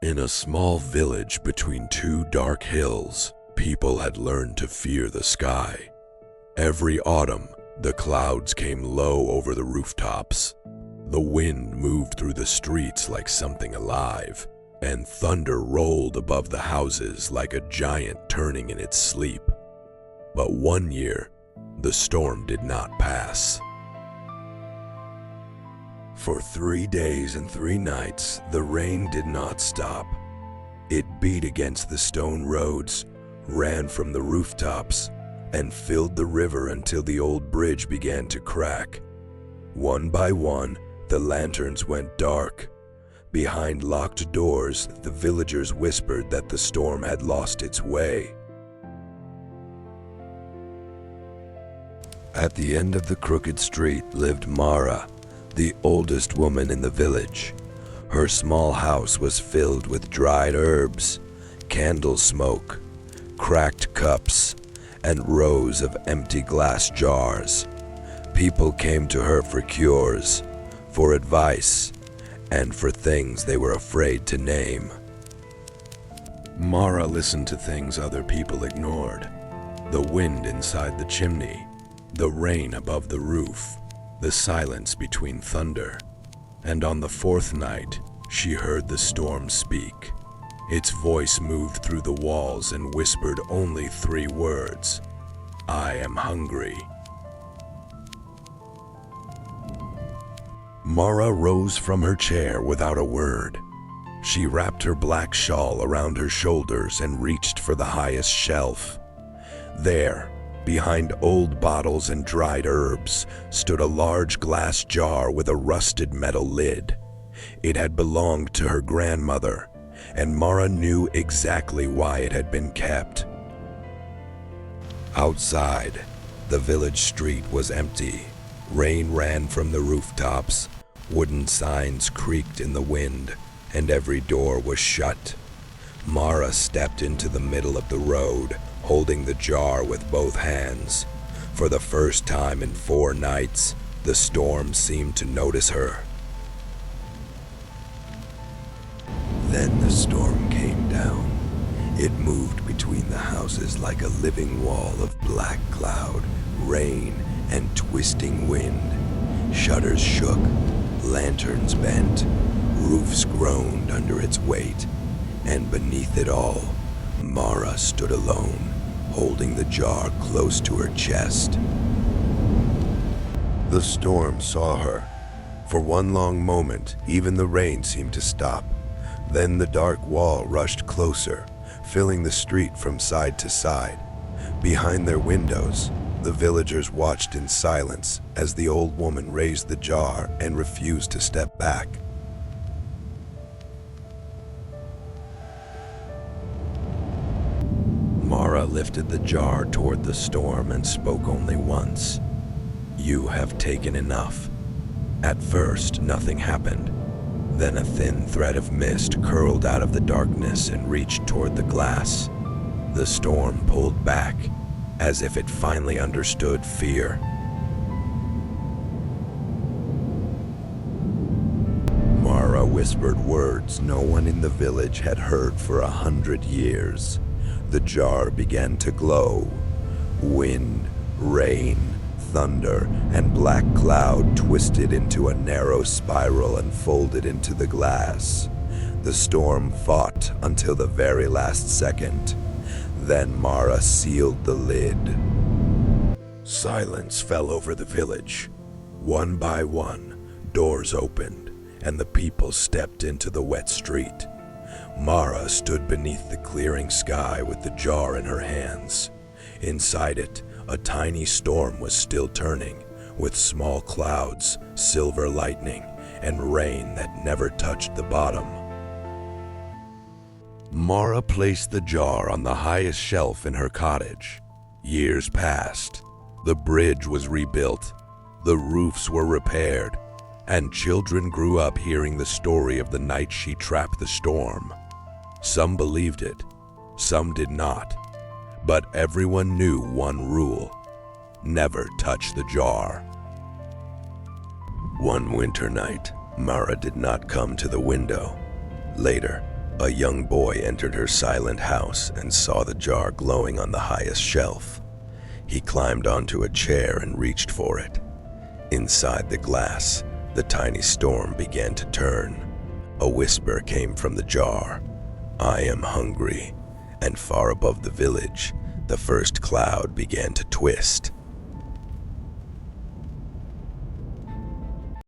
In a small village between two dark hills, people had learned to fear the sky. Every autumn, the clouds came low over the rooftops. The wind moved through the streets like something alive, and thunder rolled above the houses like a giant turning in its sleep. But one year, the storm did not pass. For 3 days and 3 nights, the rain did not stop. It beat against the stone roads, ran from the rooftops, and filled the river until the old bridge began to crack. One by one, the lanterns went dark. Behind locked doors, the villagers whispered that the storm had lost its way. At the end of the crooked street lived Mara, the oldest woman in the village. Her small house was filled with dried herbs, candle smoke, cracked cups, and rows of empty glass jars. People came to her for cures, for advice, and for things they were afraid to name. Mara listened to things other people ignored. The wind inside the chimney, the rain above the roof, the silence between thunder. And on the 4th night, she heard the storm speak. Its voice moved through the walls and whispered only 3 words: "I am hungry." Mara rose from her chair without a word. She wrapped her black shawl around her shoulders and reached for the highest shelf. There, behind old bottles and dried herbs, stood a large glass jar with a rusted metal lid. It had belonged to her grandmother, and Mara knew exactly why it had been kept. Outside, the village street was empty. Rain ran from the rooftops, wooden signs creaked in the wind, and every door was shut. Mara stepped into the middle of the road, holding the jar with both hands. For the first time in 4 nights, the storm seemed to notice her. Then the storm came down. It moved between the houses like a living wall of black cloud, rain, and twisting wind. Shutters shook, lanterns bent, roofs groaned under its weight, and beneath it all, Mara stood alone, holding the jar close to her chest. The storm saw her. For one long moment, even the rain seemed to stop. Then the dark wall rushed closer, filling the street from side to side. Behind their windows, the villagers watched in silence as the old woman raised the jar and refused to step back. Mara lifted the jar toward the storm and spoke only once. "You have taken enough." At first, nothing happened. Then a thin thread of mist curled out of the darkness and reached toward the glass. The storm pulled back, as if it finally understood fear. Mara whispered words no one in the village had heard for 100 years. The jar began to glow. Wind, rain, thunder, and black cloud twisted into a narrow spiral and folded into the glass. The storm fought until the very last second. Then Mara sealed the lid. Silence fell over the village. One by one, doors opened, and the people stepped into the wet street. Mara stood beneath the clearing sky with the jar in her hands. Inside it, a tiny storm was still turning, with small clouds, silver lightning, and rain that never touched the bottom. Mara placed the jar on the highest shelf in her cottage. Years passed. The bridge was rebuilt, the roofs were repaired, and children grew up hearing the story of the night she trapped the storm. Some believed it, some did not, but everyone knew one rule: never touch the jar. One winter night, Mara did not come to the window. Later, A young boy entered her silent house and saw the jar glowing on the highest shelf. He climbed onto a chair and reached for it. Inside the glass, the tiny storm began to turn. A whisper came from the jar. "I am hungry." And far above the village, the first cloud began to twist.